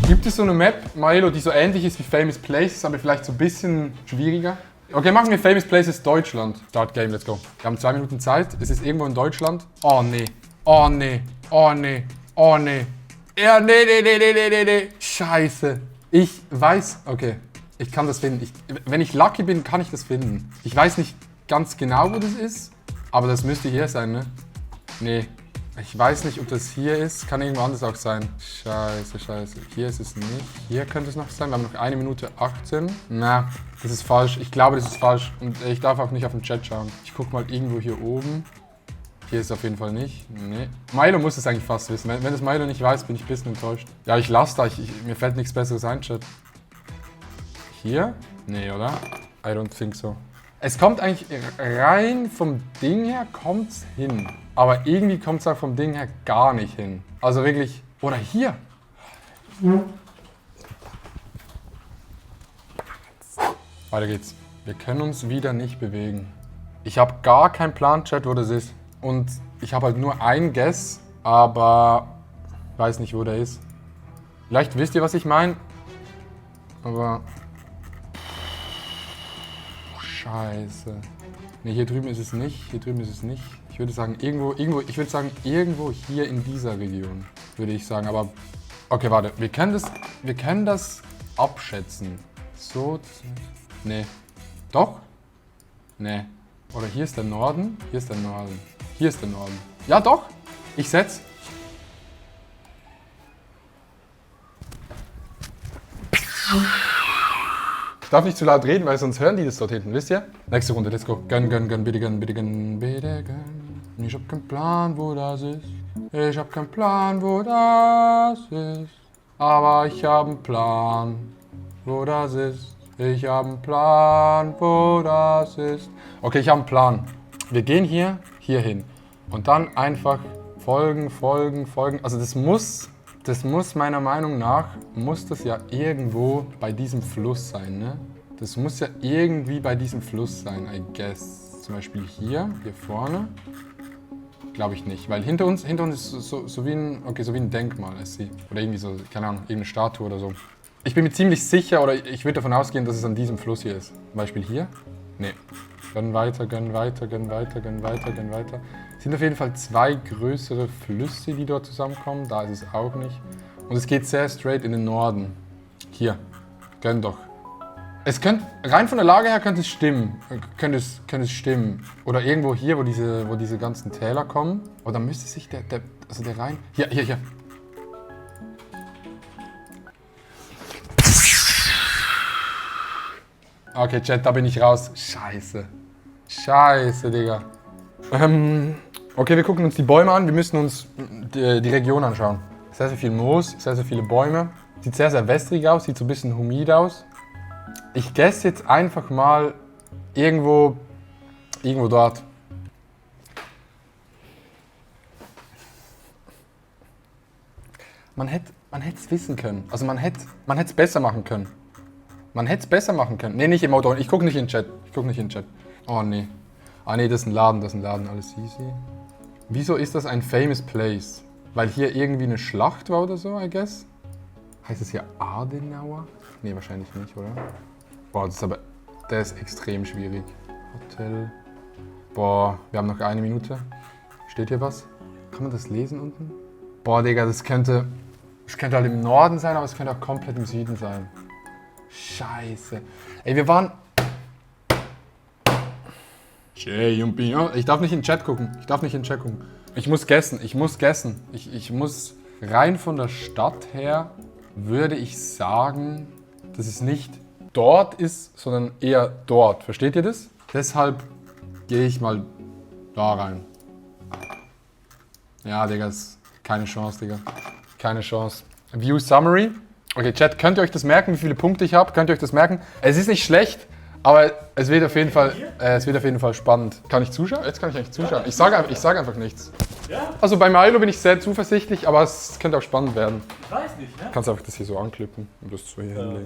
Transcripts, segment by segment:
Gibt es so eine Map, Maelo, die so ähnlich ist wie Famous Places, aber vielleicht so ein bisschen schwieriger? Okay, machen wir Famous Places Deutschland. Start Game, let's go. Wir haben 2 Minuten Zeit. Es ist irgendwo in Deutschland. Oh nee. Oh nee. Oh nee. Oh nee. Ja, nee. Scheiße. Ich weiß. Okay. Ich kann das finden. Wenn ich lucky bin, kann ich das finden. Ich weiß nicht ganz genau, wo das ist. Aber das müsste hier sein, ne? Nee. Ich weiß nicht, ob das hier ist. Kann irgendwo anders auch sein. Scheiße. Hier ist es nicht. Hier könnte es noch sein. Wir haben noch 1 Minute 18. Na, das ist falsch. Ich glaube, das ist falsch. Und ich darf auch nicht auf den Chat schauen. Ich guck mal irgendwo hier oben. Hier ist es auf jeden Fall nicht. Nee. Milo muss es eigentlich fast wissen. Wenn es Milo nicht weiß, bin ich ein bisschen enttäuscht. Ja, ich lasse da. Mir fällt nichts Besseres ein, Chat. Hier? Nee, oder? I don't think so. Es kommt eigentlich rein vom Ding her, kommt's hin. Aber irgendwie kommt es auch vom Ding her gar nicht hin. Also wirklich. Oder hier. Weiter geht's. Wir können uns wieder nicht bewegen. Ich habe gar keinen Plan, Chat, wo das ist. Und ich habe halt nur einen Guess, aber weiß nicht, wo der ist. Vielleicht wisst ihr, was ich meine. Aber Scheiße. Ne, hier drüben ist es nicht. Ich würde sagen, irgendwo hier in dieser Region, würde ich sagen. Aber, okay, warte. Wir können das abschätzen. So, ne. Doch? Ne. Oder hier ist der Norden. Hier ist der Norden. Ja, doch. Ich setz. Ich darf nicht zu laut reden, weil sonst hören die das dort hinten, wisst ihr? Nächste Runde, let's go. Gönn, bitte gönn. Ich hab keinen Plan, wo das ist. Aber ich hab einen Plan, wo das ist. Okay, ich hab einen Plan. Wir gehen hier hin. Und dann einfach folgen. Also das muss meiner Meinung nach, muss das ja irgendwo bei diesem Fluss sein, ne? Das muss ja irgendwie bei diesem Fluss sein, I guess. Zum Beispiel hier vorne. Glaube ich nicht, weil hinter uns ist so wie ein Denkmal, oder irgendwie so, keine Ahnung, irgendeine Statue oder so. Ich bin mir ziemlich sicher, oder ich würde davon ausgehen, dass es an diesem Fluss hier ist. Zum Beispiel hier? Nee. Gönn weiter. Es sind auf jeden Fall 2 größere Flüsse, die dort zusammenkommen. Da ist es auch nicht. Und es geht sehr straight in den Norden. Hier. Gönn doch. Es könnte, rein von der Lage her könnte es stimmen. Oder irgendwo hier, wo diese ganzen Täler kommen. Aber dann müsste sich der Rhein... Hier. Okay, Chat, da bin ich raus. Scheiße, Digga. Okay, wir gucken uns die Bäume an. Wir müssen uns die Region anschauen. Sehr viel Moos, sehr viele Bäume. Sieht sehr wässrig aus, sieht so ein bisschen humid aus. Ich guess jetzt einfach mal irgendwo dort. Man hätte es wissen können. Also man hätte es besser machen können. Nee, nicht im Auto. Ich gucke nicht in den Chat. Oh nee. Ah nee, das ist ein Laden, alles easy. Wieso ist das ein famous place? Weil hier irgendwie eine Schlacht war oder so, I guess? Heißt es hier Adenauer? Nee, wahrscheinlich nicht, oder? Boah, der ist extrem schwierig. Hotel. Boah, wir haben noch 1 Minute. Steht hier was? Kann man das lesen unten? Boah, Digga, das könnte halt im Norden sein, aber es könnte auch komplett im Süden sein. Scheiße. Ey, wir waren... Ich darf nicht in den Chat gucken. Ich muss guessen. Ich muss rein von der Stadt her, würde ich sagen, dass es nicht dort ist, sondern eher dort. Versteht ihr das? Deshalb gehe ich mal da rein. Ja, Digga, ist keine Chance, Digga. Keine Chance. View Summary. Okay, Chat, könnt ihr euch das merken, wie viele Punkte ich habe? Könnt ihr euch das merken? Es ist nicht schlecht, aber es wird auf jeden Fall spannend. Kann ich zuschauen? Jetzt kann ich eigentlich zuschauen. Ich sage einfach nichts. Ja? Also bei Milo bin ich sehr zuversichtlich, aber es könnte auch spannend werden. Ich weiß nicht, ne? Kannst einfach das hier so anklippen und das so hier hinlegen.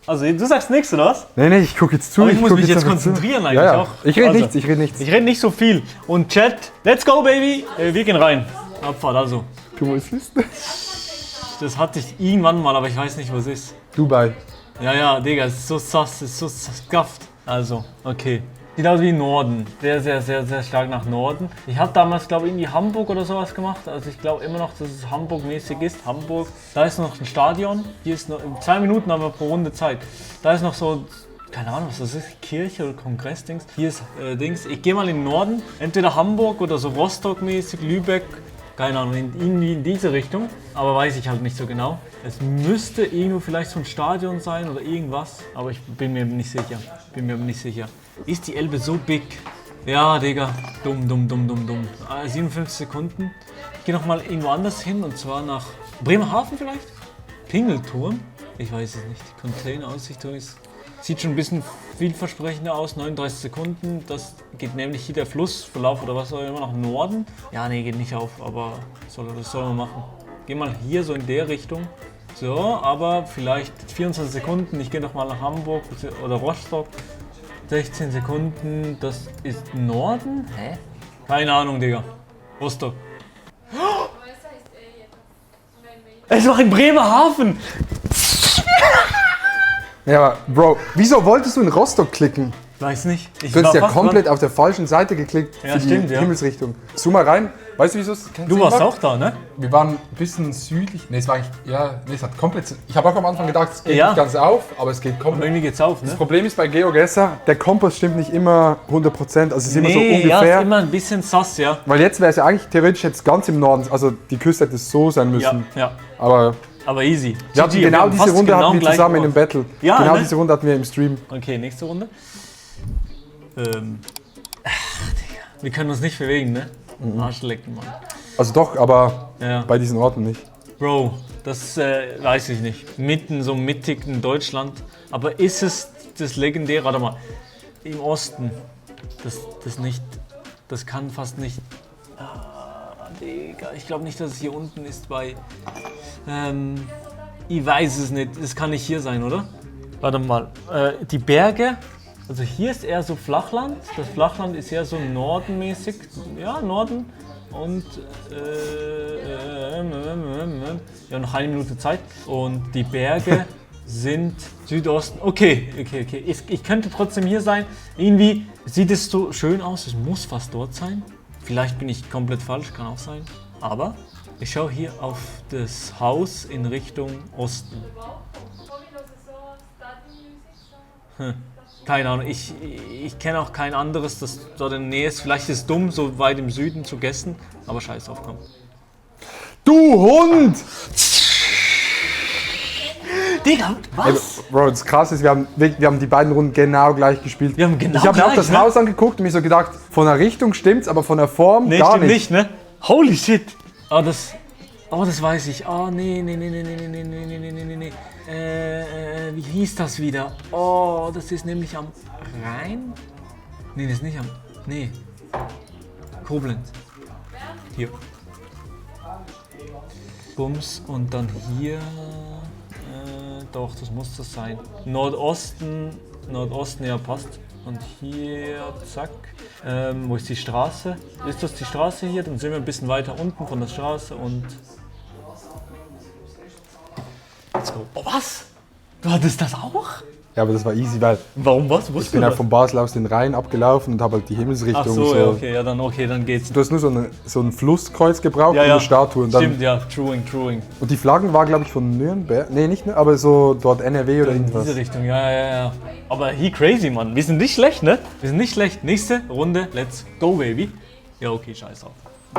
Also du sagst nichts, oder was? Nee, ich gucke jetzt zu. Aber ich muss mich jetzt konzentrieren eigentlich auch. Ich rede nichts. Ich rede nicht so viel. Und Chat, let's go, Baby. Wir gehen rein. Abfahrt, also. Guck mal, was ist das? Das hatte ich irgendwann mal, aber ich weiß nicht, was es ist. Dubai. Ja, Digga, es ist so sass, es ist so skafft. Also, okay. Sieht aus wie Norden. Sehr, sehr, sehr, sehr stark nach Norden. Ich habe damals, glaube ich, irgendwie Hamburg oder sowas gemacht. Also ich glaube immer noch, dass es Hamburg-mäßig ist. Hamburg. Da ist noch ein Stadion. Hier ist noch 2 Minuten, aber pro Runde Zeit. Da ist noch so, keine Ahnung, was das ist, Kirche oder Kongressdings. Hier ist Dings. Ich gehe mal in den Norden. Entweder Hamburg oder so Rostock-mäßig, Lübeck. Keine Ahnung, irgendwie in diese Richtung. Aber weiß ich halt nicht so genau. Es müsste irgendwo vielleicht so ein Stadion sein oder irgendwas. Aber ich bin mir nicht sicher. Ist die Elbe so big? Ja, Digga. Dumm. 57 Sekunden. Ich gehe nochmal irgendwo anders hin und zwar nach Bremerhaven vielleicht? Pingelturm? Ich weiß es nicht. Container-Aussicht sieht schon ein bisschen vielversprechender aus. 39 Sekunden. Das geht nämlich hier der Flussverlauf oder was auch immer nach Norden. Ja, nee, geht nicht auf, aber das soll man machen. Geh mal hier so in der Richtung. So, aber vielleicht 24 Sekunden. Ich gehe nochmal nach Hamburg oder Rostock. 16 Sekunden, das ist Norden? Hä? Keine Ahnung, Digga. Rostock. Es war in Bremerhaven! Ja, aber Bro, wieso wolltest du in Rostock klicken? Weiß nicht. Du hast ja komplett auf der falschen Seite geklickt für die Himmelsrichtung. Zoom mal rein. Weißt du, wieso es kein Sinn Du warst macht? auch da, ne? Wir waren ein bisschen südlich. Ne, es war eigentlich, es hat komplett. Ich habe auch am Anfang gedacht, es geht nicht ganz auf, aber es geht Aber komplett. irgendwie geht's auf, ne? Das Problem ist bei GeoGuessr, der Kompass stimmt nicht immer 100%, also es ist immer so Ja, ungefähr. ist immer ein bisschen sass, ja. Weil jetzt wäre es ja eigentlich theoretisch jetzt ganz im Norden, also die Küste hätte es so sein müssen. Ja. Aber Aber easy. wir hatten genau diese Runde hatten wir zusammen in dem Battle. Ja, genau ne? diese Runde hatten wir im Stream. Okay, nächste Runde. Digga. Wir können uns nicht bewegen, ne? Arschlecken, Mann. Also doch, aber Ja. bei diesen Orten nicht. Bro, das weiß ich nicht. Mitten, so mittig in Deutschland. Aber ist es das legendäre, warte mal, im Osten? Das nicht, das kann fast nicht. Digga, ich glaube nicht, dass es hier unten ist bei. Ich weiß es nicht. Es kann nicht hier sein, oder? Warte mal. Die Berge. Also hier ist eher so Flachland. Das Flachland ist eher so nordenmäßig. Ja, Norden. Und ja, noch 1 Minute Zeit. Und die Berge sind Südosten. Okay. Ich könnte trotzdem hier sein. Irgendwie sieht es so schön aus. Es muss fast dort sein. Vielleicht bin ich komplett falsch, kann auch sein. Aber ich schaue hier auf das Haus in Richtung Osten. Keine Ahnung, ich kenne auch kein anderes, das dort in der Nähe ist. Vielleicht ist es dumm, so weit im Süden zu guessen, aber scheiß drauf, komm. Du Hund! Digga, was? Ey, Bro, das krasse ist, wir haben die beiden Runden genau gleich gespielt. Wir haben genau ich habe mir auch gleich, das ne? Haus angeguckt und mir so gedacht, von der Richtung stimmt's, aber von der Form Nee, gar stimmt nicht. nicht, ne? Holy shit! Oh, das weiß ich. Oh, nee. Wie hieß das wieder? Oh, das ist nämlich am Rhein? Nee, das ist nicht am. Nee. Koblenz. Hier. Bums und dann hier. Doch, das muss das sein. Nordosten, ja, passt. Und hier, zack. Wo ist die Straße? Ist das die Straße hier? Dann sind wir ein bisschen weiter unten von der Straße und. Let's go. Oh, was? Du hattest das auch? Ja, aber das war easy, weil Warum was? ich bin ja von Basel aus den Rhein abgelaufen und habe halt die Himmelsrichtung Ach so, ja, okay, dann geht's. Du hast nur so ein Flusskreuz gebraucht Ja, und ja. eine Statue. Und, dann, Stimmt, ja, truing. und die Flaggen waren, glaube ich, von Nürnberg. Nee, nicht nur, aber so dort NRW oder In irgendwas. diese Richtung, ja. Aber he crazy, Mann. Wir sind nicht schlecht, ne? Wir sind nicht schlecht. Nächste Runde, let's go, baby. Ja, okay, scheiß drauf.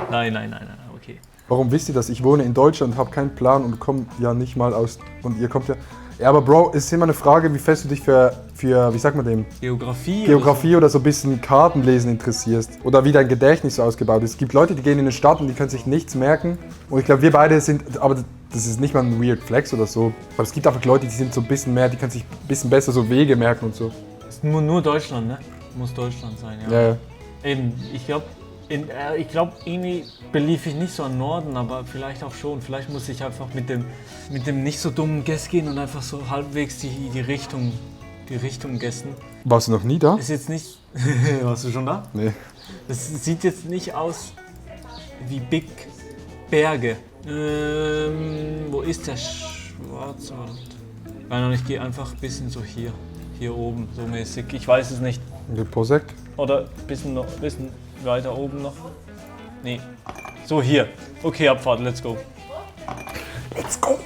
Nein, okay. Warum wisst ihr das? Ich wohne in Deutschland, habe keinen Plan und komme ja nicht mal aus. Und ihr kommt ja. Ja, aber Bro, es ist immer eine Frage, wie fest du dich für wie sagt man dem? Geografie Oder so ein bisschen Kartenlesen interessierst. Oder wie dein Gedächtnis so ausgebaut ist. Es gibt Leute, die gehen in eine Stadt und die können sich nichts merken. Und ich glaube, wir beide sind, aber das ist nicht mal ein weird Flex oder so. Aber es gibt einfach Leute, die sind so ein bisschen mehr, die können sich ein bisschen besser so Wege merken und so. ist nur Deutschland, ne? Muss Deutschland sein, ja. Ja, ja. Eben, ich glaube, irgendwie belief ich nicht so an Norden, aber vielleicht auch schon. Vielleicht muss ich einfach mit dem nicht so dummen Guess gehen und einfach so halbwegs die Richtung guessen. Warst du noch nie da? Ist jetzt nicht. Warst du schon da? Nee. Das sieht jetzt nicht aus wie Big Berge. Wo Wo ist der Schwarzwald? Nein, und ich gehe einfach ein bisschen so hier. Hier oben, so mäßig. Ich weiß es nicht. Der Posek. Oder ein bisschen weiter oben noch. Nee. So, hier. Okay, Abfahrt, let's go. Let's go!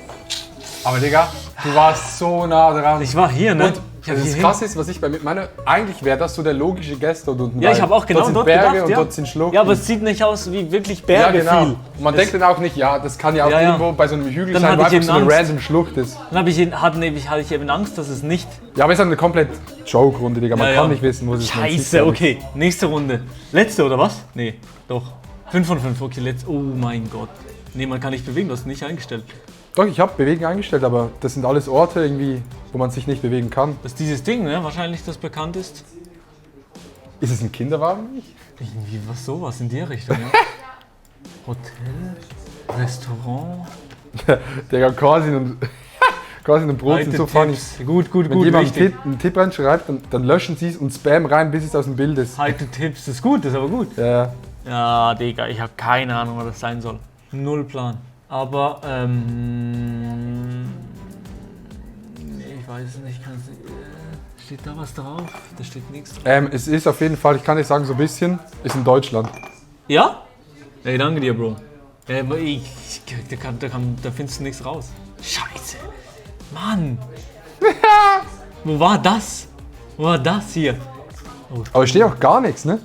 Aber Digga, du warst so nah dran. Ich war hier, ne? Und das Krasse ist, was ich bei mir meine, eigentlich wäre das so der logische Guest dort unten. Ja, ich weil habe auch genau dort sind dort Berge gedacht, und ja. dort sind Schluchten. Ja, aber es sieht nicht aus wie wirklich Ja, Berge genau. viel. Und man denkt dann auch nicht, ja, das kann ja auch Ja, ja. irgendwo bei so einem Hügel Dann sein, hatte wo ich einfach so eine eben Angst. random Schlucht ist. Dann hatte ich eben Angst, dass es nicht... Ja, aber es ist eine komplett Joke-Runde, Digga. Man Ja, kann ja. nicht wissen, wo es ist. Man sieht Scheiße, ja okay. Nächste Runde. Letzte, oder was? Nee, doch. 5 von 5, okay, let's... Oh mein Gott. Nee, man kann nicht bewegen, das ist nicht eingestellt. Doch, ich habe Bewegen eingestellt, aber das sind alles Orte irgendwie, wo man sich nicht bewegen kann. Das ist dieses Ding, ne? Wahrscheinlich, das bekannt ist. Ist es ein Kinderwagen? Irgendwie was sowas in die Richtung, ja. Hotel, Restaurant, Digga, Corsin und Brot sind so funny. Tipps. Gut, Wenn jemand wichtig. einen Tipp reinschreibt, dann löschen sie es und spam rein, bis es aus dem Bild ist. Heite Tipps, das ist gut, das ist aber gut. Ja, Ja, Digga, ich habe keine Ahnung, was das sein soll. Null Plan. Aber, ich weiß es nicht, steht da was drauf? Da steht nichts drauf. es ist auf jeden Fall, ich kann nicht sagen, so ein bisschen, ist in Deutschland. Ja? Ey, danke dir, Bro. Aber da findest du nichts raus. Scheiße. Mann. Wo war das? Wo war das hier? Aber es steht auch gar nichts, ne?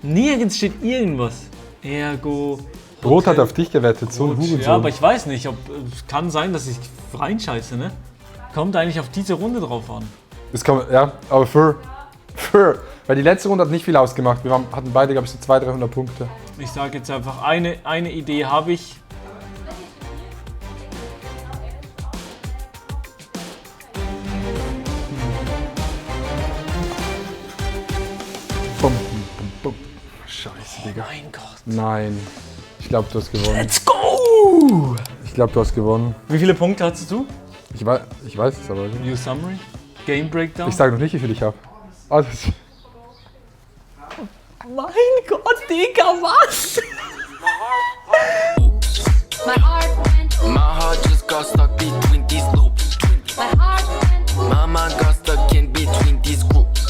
Nirgends steht irgendwas. Ergo. Brot hat Hotel. auf dich gewettet, so ein Hurensohn. Ja, aber ich weiß nicht, es kann sein, dass ich reinscheiße, ne? Kommt eigentlich auf diese Runde drauf an. Das kann man, ja, aber weil die letzte Runde hat nicht viel ausgemacht. Wir hatten beide, glaube ich, so 200-300 Punkte. Ich sage jetzt einfach, eine Idee habe ich. Bum, bum, bum. Scheiße, Digga. Mein Gott. Nein. Ich glaube, du hast gewonnen. Let's go! Ich glaube, du hast gewonnen. Wie viele Punkte hattest du? Ich weiß es aber nicht. View Summary? Game Breakdown? Ich sage noch nicht, wie viel ich habe. Mein Gott, Digga, was?